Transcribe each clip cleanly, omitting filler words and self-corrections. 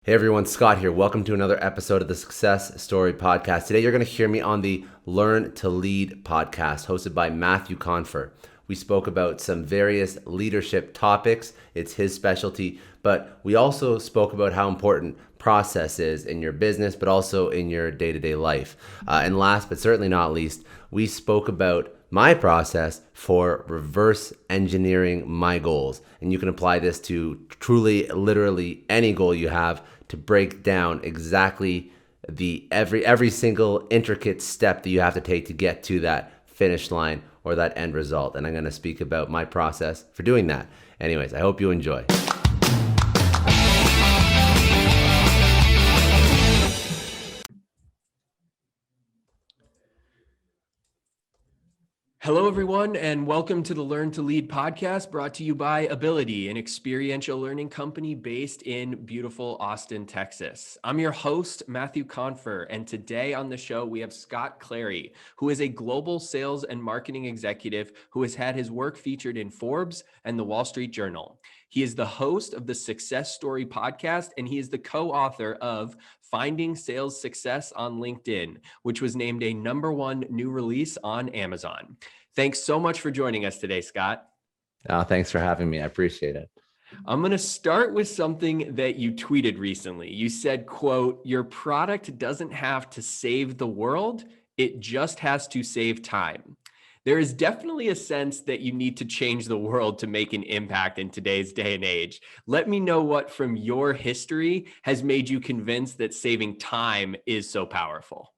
Hey everyone, Scott here. Welcome to another episode of the Success Story Podcast. Today you're going to hear me on the Learn to Lead podcast hosted by Matthew Confer. We spoke about some various leadership topics. It's his specialty, but we also spoke about how important process is in your business, but also in your day-to-day life. And last but certainly not least, we spoke about my process for reverse engineering my goals. And you can apply this to truly, literally any goal you have to break down exactly the every single intricate step that you have to take to get to that finish line or that end result. And I'm going to speak about my process for doing that. Anyways, I hope you enjoy. Hello, everyone, and welcome to the Learn to Lead podcast brought to you by Ability, an experiential learning company based in beautiful Austin, Texas. I'm your host, Matthew Confer, and today on the show, we have Scott Clary, who is a global sales and marketing executive who has had his work featured in Forbes and the Wall Street Journal. He is the host of the Success Story podcast, and he is the co-author of Finding Sales Success on LinkedIn, which was named a #1 new release on Amazon. Thanks so much for joining us today, Scott. Thanks for having me. I appreciate it. I'm going to start with something that you tweeted recently. You said, quote, "Your product doesn't have to save the world. It just has to save time." There is definitely a sense that you need to change the world to make an impact in today's day and age. Let me know what from your history has made you convinced that saving time is so powerful.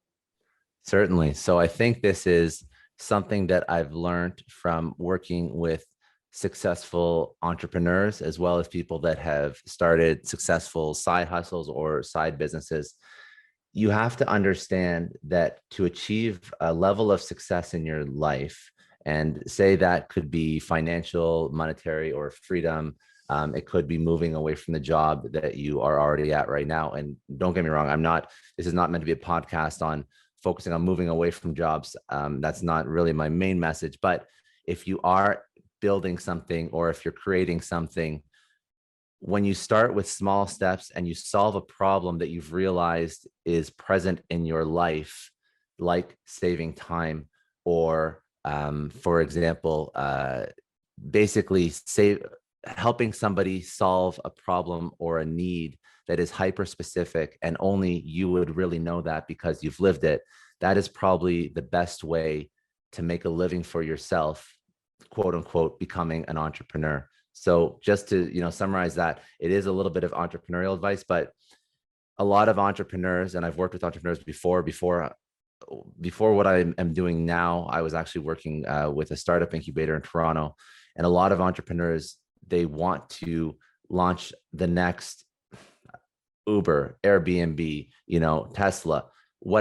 Certainly. So I think this is something that I've learned from working with successful entrepreneurs, as well as people that have started successful side hustles or side businesses. You have to understand that to achieve a level of success in your life, and say that could be financial, monetary, or freedom. It could be moving away from the job that you are already at right now. And don't get me wrong, this is not meant to be a podcast on focusing on moving away from jobs. That's not really my main message. But if you are building something or if you're creating something, when you start with small steps and you solve a problem that you've realized is present in your life, like saving time or, for example, basically helping somebody solve a problem or a need that is hyper specific and only you would really know that because you've lived it, that is probably the best way to make a living for yourself, quote unquote, becoming an entrepreneur. So just to, summarize that, it is a little bit of entrepreneurial advice, but a lot of entrepreneurs, and I've worked with entrepreneurs before what I am doing now, I was actually working with a startup incubator in Toronto, and a lot of entrepreneurs, they want to launch the next Uber, Airbnb, Tesla,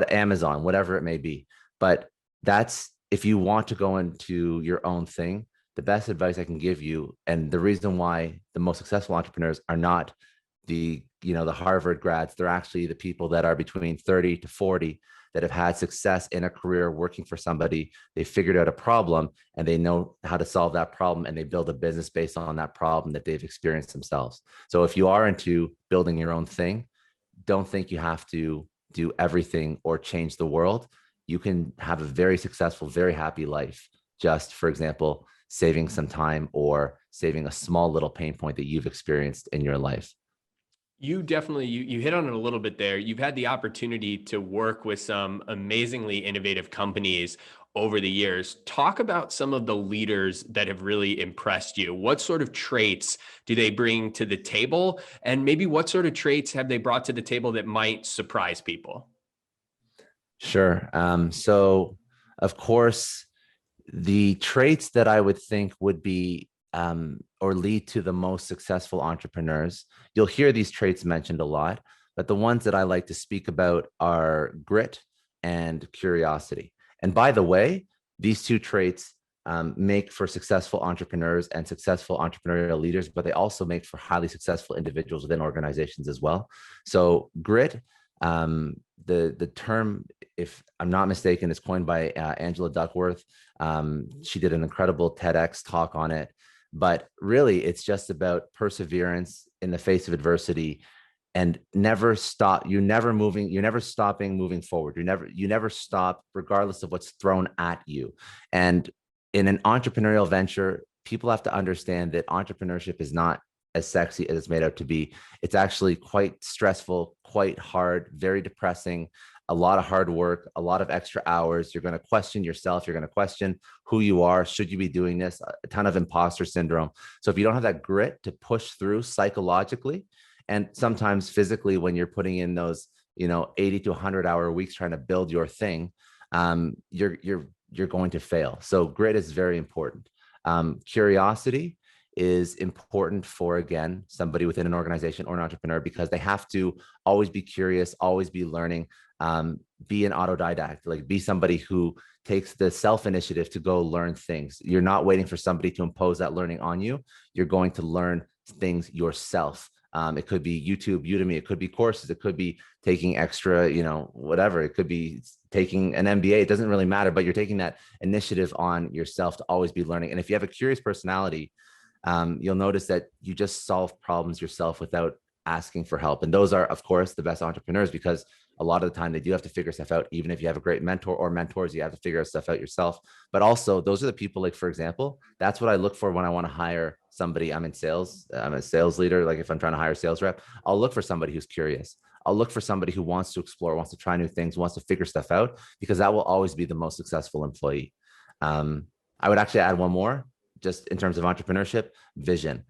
Amazon, whatever it may be. But that's, if you want to go into your own thing, the best advice I can give you, and the reason why the most successful entrepreneurs are not the Harvard grads, they're actually the people that are between 30 to 40 that have had success in a career working for somebody. They figured out a problem and they know how to solve that problem, and they build a business based on that problem that they've experienced themselves. So if you are into building your own thing, don't think you have to do everything or change the world. You can have a very successful, very happy life, just, for example, saving some time or saving a small little pain point that you've experienced in your life. You definitely, you hit on it a little bit there. You've had the opportunity to work with some amazingly innovative companies over the years. Talk about some of the leaders that have really impressed you. What sort of traits do they bring to the table? And maybe what sort of traits have they brought to the table that might surprise people? Sure. So, of course, the traits that I would think would be or lead to the most successful entrepreneurs, you'll hear these traits mentioned a lot, but the ones that I like to speak about are grit and curiosity. And by the way, these two traits make for successful entrepreneurs and successful entrepreneurial leaders, but they also make for highly successful individuals within organizations as well. So grit, the term, if I'm not mistaken, is coined by Angela Duckworth. She did an incredible TEDx talk on it, but really it's just about perseverance in the face of adversity, and never stop. You're never stopping moving forward. You never stop regardless of what's thrown at you. And in an entrepreneurial venture, people have to understand that entrepreneurship is not as sexy as it's made out to be. It's actually quite stressful, quite hard, very depressing, a lot of hard work, a lot of extra hours. You're going to question yourself. You're going to question who you are. Should you be doing this? A ton of imposter syndrome. So if you don't have that grit to push through psychologically, and sometimes physically, when you're putting in those, 80 to 100-hour weeks trying to build your thing, you're going to fail. So grit is very important. Curiosity is important for, again, somebody within an organization or an entrepreneur, because they have to always be curious, always be learning, be an autodidact, like be somebody who takes the self-initiative to go learn things. You're not waiting for somebody to impose that learning on you. You're going to learn things yourself. It could be YouTube, Udemy, it could be courses, it could be taking extra, whatever. It could be taking an MBA. It doesn't really matter, but you're taking that initiative on yourself to always be learning. And if you have a curious personality, you'll notice that you just solve problems yourself without asking for help. And those are, of course, the best entrepreneurs, because a lot of the time they do have to figure stuff out. Even if you have a great mentor or mentors, you have to figure stuff out yourself. But also, those are the people, like, for example, that's what I look for when I want to hire somebody. I'm in sales. I'm a sales leader. Like, if I'm trying to hire a sales rep, I'll look for somebody who's curious. I'll look for somebody who wants to explore, wants to try new things, wants to figure stuff out, because that will always be the most successful employee. I would actually add one more, just in terms of entrepreneurship: vision.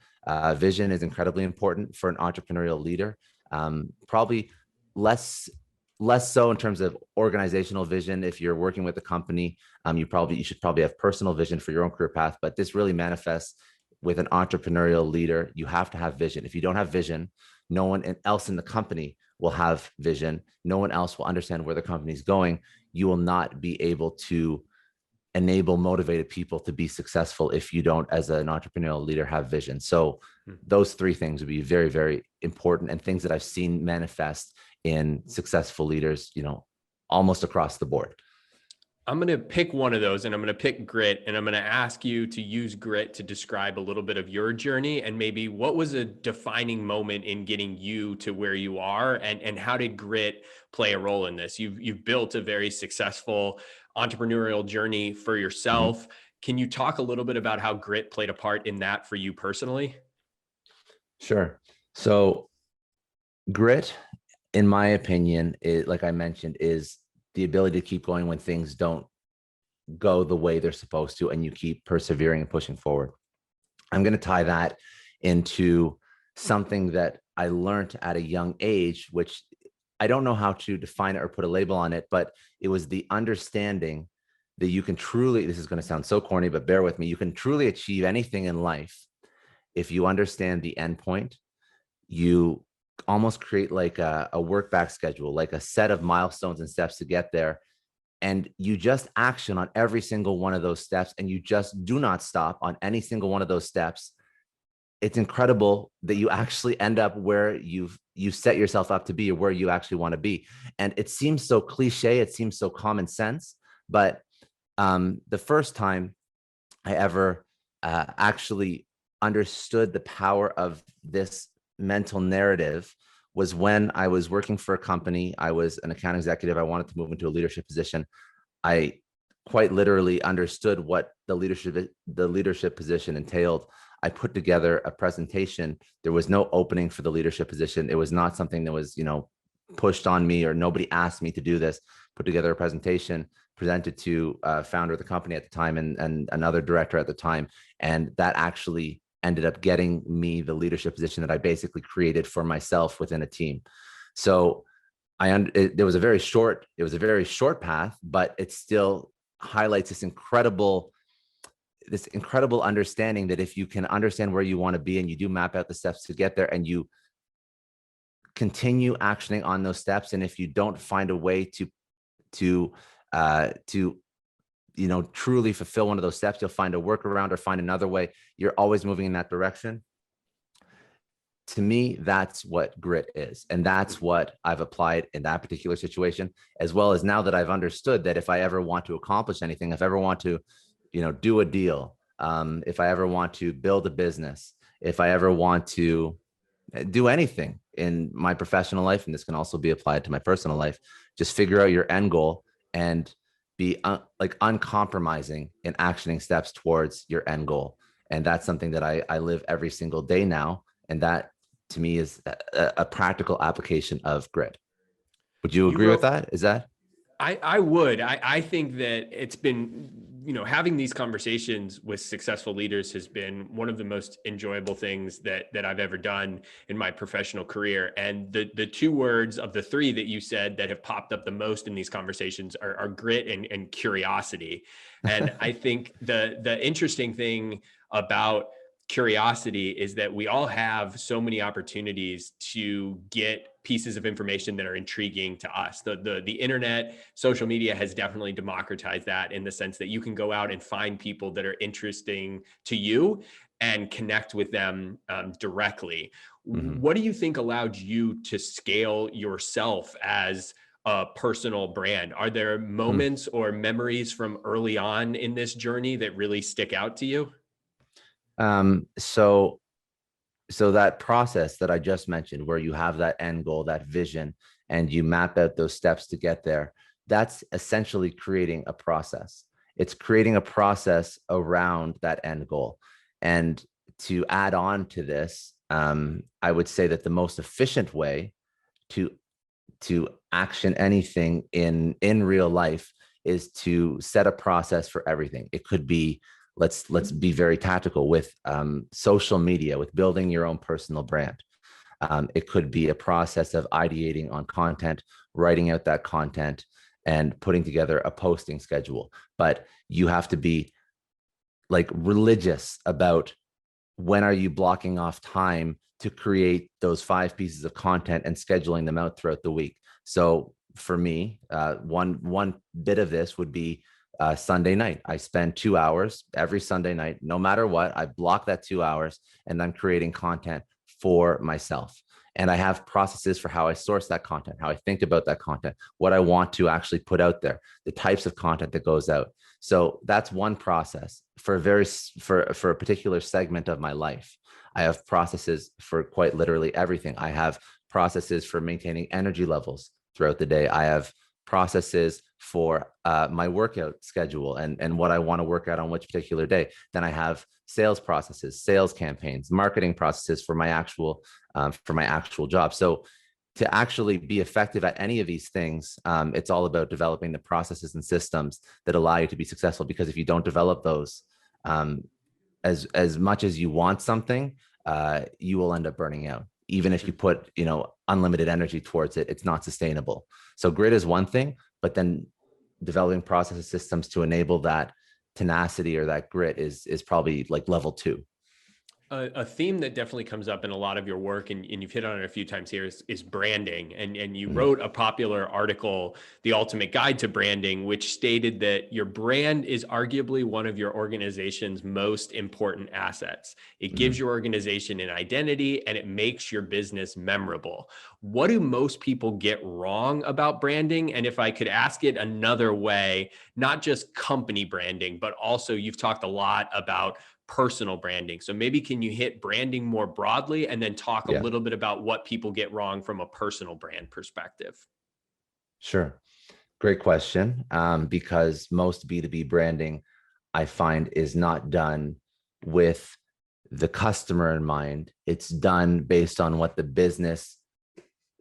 Vision is incredibly important for an entrepreneurial leader. Probably less so in terms of organizational vision. If you're working with a company, you should probably have personal vision for your own career path, but this really manifests with an entrepreneurial leader. You have to have vision. If you don't have vision, no one else in the company will have vision. No one else will understand where the company is going. You will not be able to enable motivated people to be successful if you don't, as an entrepreneurial leader, have vision. So those three things would be very, very important, and things that I've seen manifest in successful leaders, almost across the board. I'm going to pick one of those, and I'm going to pick grit, and I'm going to ask you to use grit to describe a little bit of your journey, and maybe what was a defining moment in getting you to where you are, and how did grit play a role in this? You've built a very successful entrepreneurial journey for yourself. Mm-hmm. Can you talk a little bit about how grit played a part in that for you personally? Sure. So grit, in my opinion, like I mentioned, is the ability to keep going when things don't go the way they're supposed to, and you keep persevering and pushing forward. I'm going to tie that into something that I learned at a young age, which I don't know how to define it or put a label on it, but it was the understanding that you can truly, this is going to sound so corny, but bear with me, you can truly achieve anything in life if you understand the end point. You almost create like a work back schedule, like a set of milestones and steps to get there. And you just action on every single one of those steps, and you just do not stop on any single one of those steps. It's incredible that you actually end up where you set yourself up to be, or where you actually want to be. And it seems so cliche, it seems so common sense, but the first time I ever actually understood the power of this mental narrative was when I was working for a company. I was an account executive. I wanted to move into a leadership position. I quite literally understood what the leadership position entailed. I put together a presentation. There was no opening for the leadership position. It was not something that was, pushed on me, or nobody asked me to do this. Put together a presentation, presented to founder of the company at the time, and another director at the time. And that actually ended up getting me the leadership position that I basically created for myself within a team. So it was a very short path, but it still highlights this incredible understanding that if you can understand where you want to be, and you do map out the steps to get there, and you continue actioning on those steps, and if you don't find a way to truly fulfill one of those steps, you'll find a workaround or find another way. You're always moving in that direction. To me, that's what grit is. And that's what I've applied in that particular situation, as well as now that I've understood that if I ever want to accomplish anything, if I ever want to, do a deal, if I ever want to build a business, if I ever want to, do anything in my professional life, and this can also be applied to my personal life. Just figure out your end goal and be like uncompromising in actioning steps towards your end goal. And that's something that I live every single day now. And that to me is a practical application of grit. Would you You agree with wrote that? Is that? I would. I think that it's been, having these conversations with successful leaders has been one of the most enjoyable things that I've ever done in my professional career. And the two words of the three that you said that have popped up the most in these conversations are grit and curiosity. And I think the interesting thing about curiosity is that we all have so many opportunities to get pieces of information that are intriguing to us. The internet, social media has definitely democratized that, in the sense that you can go out and find people that are interesting to you and connect with them directly. Mm-hmm. What do you think allowed you to scale yourself as a personal brand? Are there moments or memories from early on in this journey that really stick out to you? So that process that I just mentioned, where you have that end goal, that vision, and you map out those steps to get there, that's essentially creating a process. It's creating a process around that end goal. And to add on to this, I would say that the most efficient way to action anything in real life is to set a process for everything. It could be, let's be very tactical with social media, with building your own personal brand. It could be a process of ideating on content, writing out that content, and putting together a posting schedule. But you have to be like religious about when are you blocking off time to create those 5 pieces of content and scheduling them out throughout the week. So for me, one bit of this would be Sunday night. I spend 2 hours every Sunday night, no matter what. I block that 2 hours, and I'm creating content for myself. And I have processes for how I source that content, how I think about that content, what I want to actually put out there, the types of content that goes out. So that's one process for a particular segment of my life. I have processes for quite literally everything. I have processes for maintaining energy levels throughout the day. I have processes for my workout schedule and what I want to work out on which particular day. Then I have sales processes, sales campaigns, marketing processes for my actual job. So to actually be effective at any of these things, it's all about developing the processes and systems that allow you to be successful. Because if you don't develop those, as much as you want something, you will end up burning out. Even if you put unlimited energy towards it, it's not sustainable. So grit is one thing, but then developing processes, systems to enable that tenacity or that grit is probably like level 2. A theme that definitely comes up in a lot of your work, and you've hit on it a few times here, is branding. And you wrote a popular article, The Ultimate Guide to Branding, which stated that your brand is arguably one of your organization's most important assets. It gives your organization an identity, and it makes your business memorable. What do most people get wrong about branding? And if I could ask it another way, not just company branding, but also you've talked a lot about personal branding. So maybe can you hit branding more broadly and then talk a Yeah, little bit about what people get wrong from a personal brand perspective? sure. Great question. Because most B2B branding, I find, is not done with the customer in mind. It's done based on what the business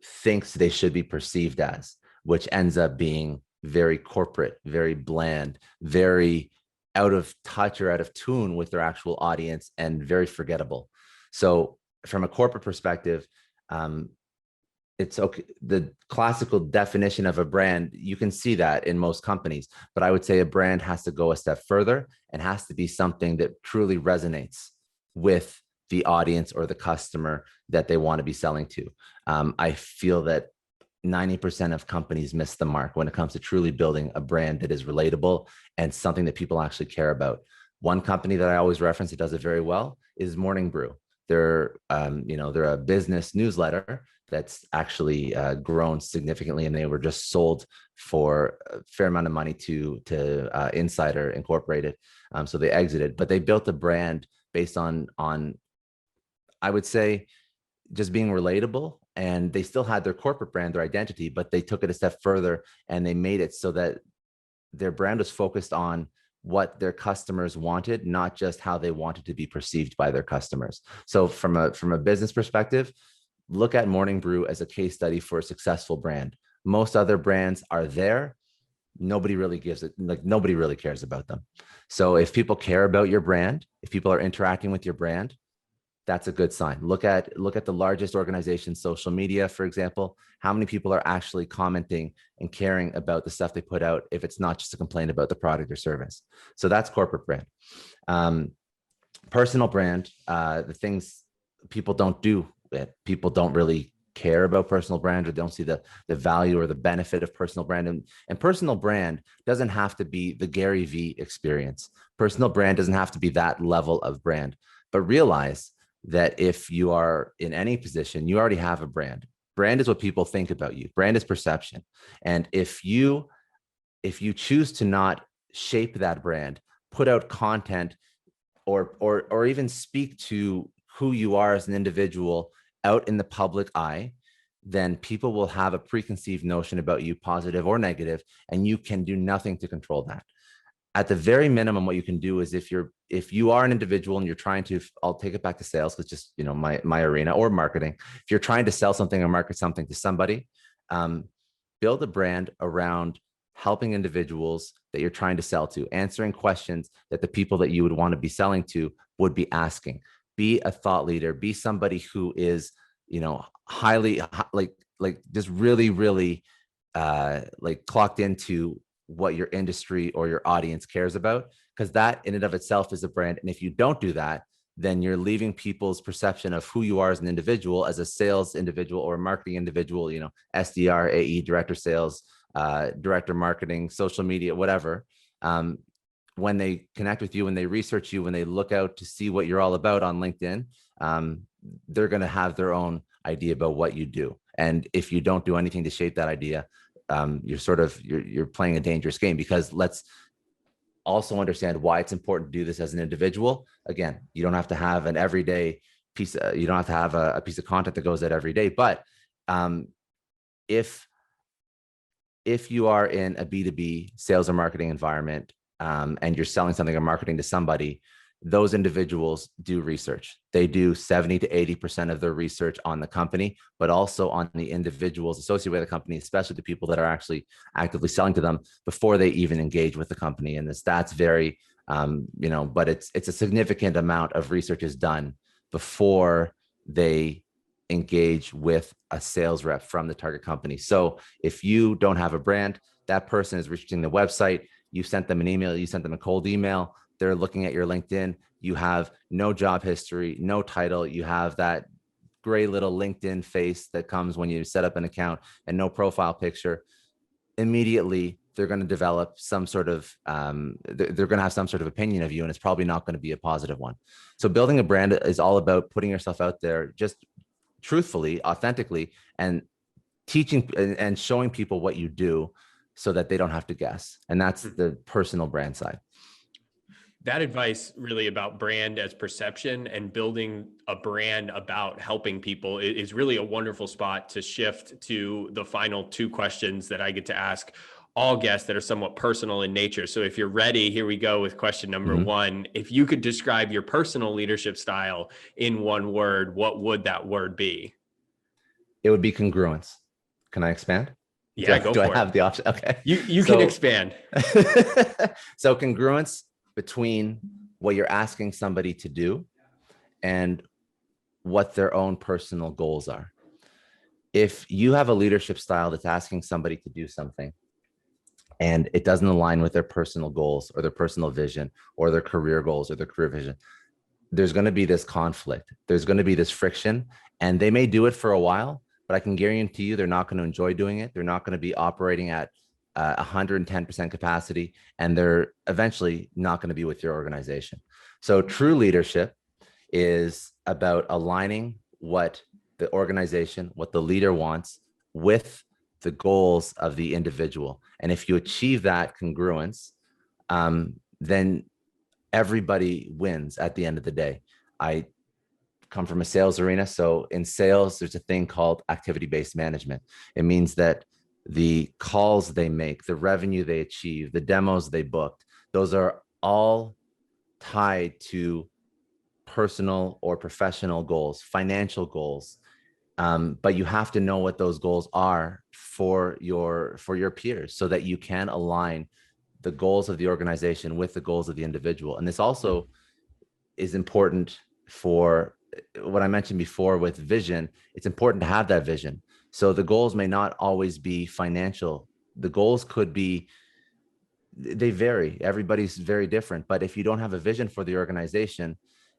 thinks they should be perceived as, which ends up being very corporate, very bland, very out of touch or out of tune with their actual audience, and very forgettable. So from a corporate perspective, it's okay. The classical definition of a brand, you can see that in most companies, but I would say a brand has to go a step further and has to be something that truly resonates with the audience or the customer that they want to be selling to. I feel that 90% of companies miss the mark when it comes to truly building a brand that is relatable and something that people actually care about. One company that I always reference that does it very well is Morning Brew. They're a business newsletter that's actually grown significantly, and they were just sold for a fair amount of money to Insider Incorporated. So they exited, but they built a brand based on I would say just being relatable, and they still had their corporate brand, their identity, but they took it a step further and they made it so that their brand was focused on what their customers wanted, not just how they wanted to be perceived by their customers. So from a business perspective, look at Morning Brew as a case study for a successful brand. Most other brands are there. Nobody really gives it, like nobody really cares about them. So if people care about your brand, if people are interacting with your brand, that's a good sign. Look at the largest organization's social media, for example. How many people are actually commenting and caring about the stuff they put out if it's not just a complaint about the product or service? So that's corporate brand. Personal brand, the things people don't do it. People don't really care about personal brand, or don't see the value or the benefit of personal brand. And personal brand doesn't have to be the Gary V experience. Personal brand doesn't have to be that level of brand, but realize that if you are in any position, you already have a brand. Brand is what people think about you. Brand is perception. And if you choose to not shape that brand, put out content, or even speak to who you are as an individual out in the public eye, then people will have a preconceived notion about you, positive or negative, and you can do nothing to control that. At the very minimum, what you can do is if you are an individual and you're trying to, I'll take it back to sales, because just, my arena, or marketing. If you're trying to sell something or market something to somebody, build a brand around helping individuals that you're trying to sell to, answering questions that the people that you would want to be selling to would be asking. Be a thought leader, be somebody who is, highly, like just really, really like clocked into what your industry or your audience cares about, because that in and of itself is a brand. And if you don't do that, then you're leaving people's perception of who you are as an individual, as a sales individual or a marketing individual, SDR, AE, director sales, director marketing, social media, whatever. When they connect with you, when they research you, when they look out to see what you're all about on LinkedIn, they're going to have their own idea about what you do. And if you don't do anything to shape that idea, you're playing a dangerous game, because let's also understand why it's important to do this as an individual. Again, you don't have to have an everyday piece. You don't have to have a piece of content that goes out every day. But if you are in a B2B sales or marketing environment, and you're selling something or marketing to somebody, those individuals do research. They do 70 to 80% of their research on the company, but also on the individuals associated with the company, especially the people that are actually actively selling to them, before they even engage with the company. And the stats vary, but it's a significant amount of research is done before they engage with a sales rep from the target company. So if you don't have a brand, that person is researching the website, you sent them an email, you sent them a cold email, they're looking at your LinkedIn, you have no job history, no title, you have that gray little LinkedIn face that comes when you set up an account, and no profile picture. Immediately, they're going to develop some sort of, they're going to have some sort of opinion of you, and it's probably not going to be a positive one. So building a brand is all about putting yourself out there, just truthfully, authentically, and teaching and showing people what you do so that they don't have to guess. And that's the personal brand side. That advice really about brand as perception and building a brand about helping people is really a wonderful spot to shift to the final two questions that I get to ask all guests that are somewhat personal in nature. So if you're ready, here we go with question number one. If you could describe your personal leadership style in one word, what would that word be? It would be congruence. Can I expand? Yeah, go for it. Do I have the option? Okay. You can expand. So congruence between what you're asking somebody to do and what their own personal goals are. If you have a leadership style that's asking somebody to do something and it doesn't align with their personal goals or their personal vision or their career goals or their career vision, there's going to be this conflict. There's going to be this friction, and they may do it for a while, but I can guarantee you they're not going to enjoy doing it. They're not going to be operating at 110% capacity, and they're eventually not going to be with your organization. So true leadership is about aligning what the organization, what the leader wants with the goals of the individual. And if you achieve that congruence, then everybody wins at the end of the day. I come from a sales arena. So in sales, there's a thing called activity-based management. It means that the calls they make, the revenue they achieve, the demos they booked, those are all tied to personal or professional goals, financial goals. But you have to know what those goals are for your peers so that you can align the goals of the organization with the goals of the individual. And this also is important for what I mentioned before with vision. It's important to have that vision. So the goals may not always be financial. The goals could be, they vary. Everybody's very different. But if you don't have a vision for the organization,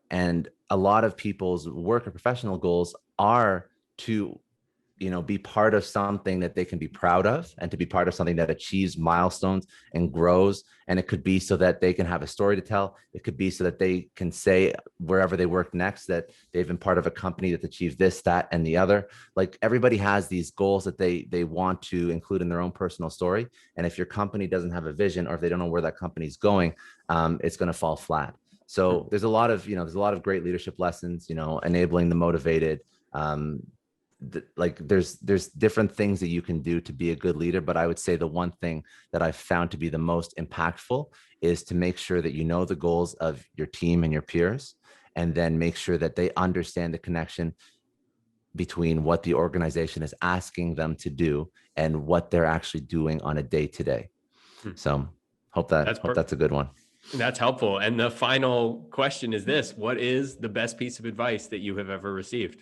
and a lot of people's work or professional goals are to be part of something that they can be proud of, and to be part of something that achieves milestones and grows. And it could be so that they can have a story to tell. It could be so that they can say wherever they work next that they've been part of a company that achieves this, that, and the other. Like, everybody has these goals that they want to include in their own personal story. And if your company doesn't have a vision, or if they don't know where that company's going, it's going to fall flat. So there's a lot of great leadership lessons, enabling the motivated, there's different things that you can do to be a good leader. But I would say the one thing that I've found to be the most impactful is to make sure that you know the goals of your team and your peers, and then make sure that they understand the connection between what the organization is asking them to do and what they're actually doing on a day-to-day. So hope that's a good one. That's helpful. And the final question is this: what is the best piece of advice that you have ever received?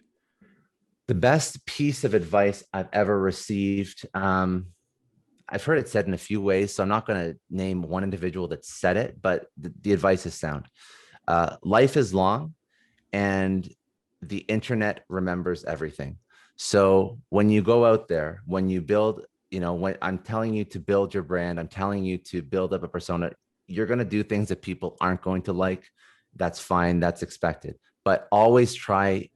The best piece of advice I've ever received, I've heard it said in a few ways, so I'm not going to name one individual that said it, but the advice is sound. Life is long, and the internet remembers everything. So when you go out there, when you build, when I'm telling you to build your brand, I'm telling you to build up a persona, you're going to do things that people aren't going to like. That's fine. That's expected. But always try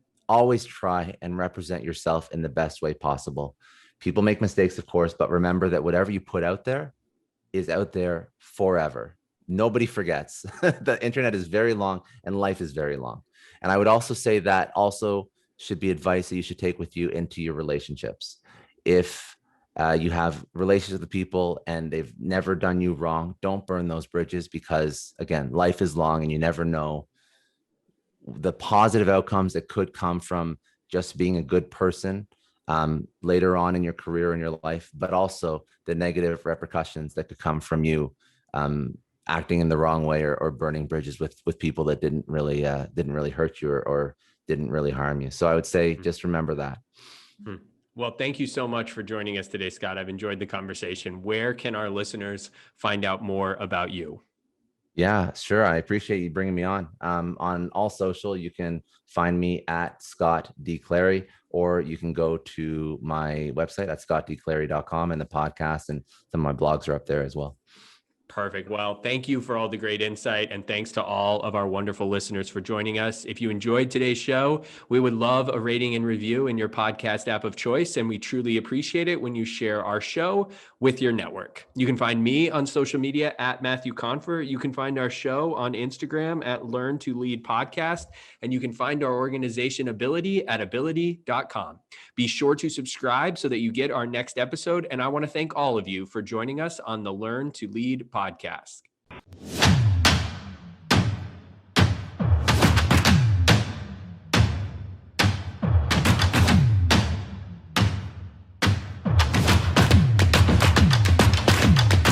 and represent yourself in the best way possible. People make mistakes, of course, but remember that whatever you put out there is out there forever. Nobody forgets. The internet is very long, and life is very long. And I would also say that also should be advice that you should take with you into your relationships. If you have relationships with people and they've never done you wrong, don't burn those bridges, because again, life is long and you never know the positive outcomes that could come from just being a good person later on in your career, in your life, but also the negative repercussions that could come from you acting in the wrong way, or burning bridges with people that didn't really hurt you, or didn't really harm you. So I would say just remember that. Well, thank you so much for joining us today, Scott. I've enjoyed the conversation. Where can our listeners find out more about you? Yeah, sure. I appreciate you bringing me on. On all social, you can find me at Scott D. Clary, or you can go to my website at scottdclary.com, and the podcast and some of my blogs are up there as well. Perfect. Well, thank you for all the great insight, and thanks to all of our wonderful listeners for joining us. If you enjoyed today's show, we would love a rating and review in your podcast app of choice, and we truly appreciate it when you share our show with your network. You can find me on social media at Matthew Confer. You can find our show on Instagram at Learn to Lead Podcast, and you can find our organization Ability at ability.com. Be sure to subscribe so that you get our next episode, and I want to thank all of you for joining us on the Learn to Lead podcast.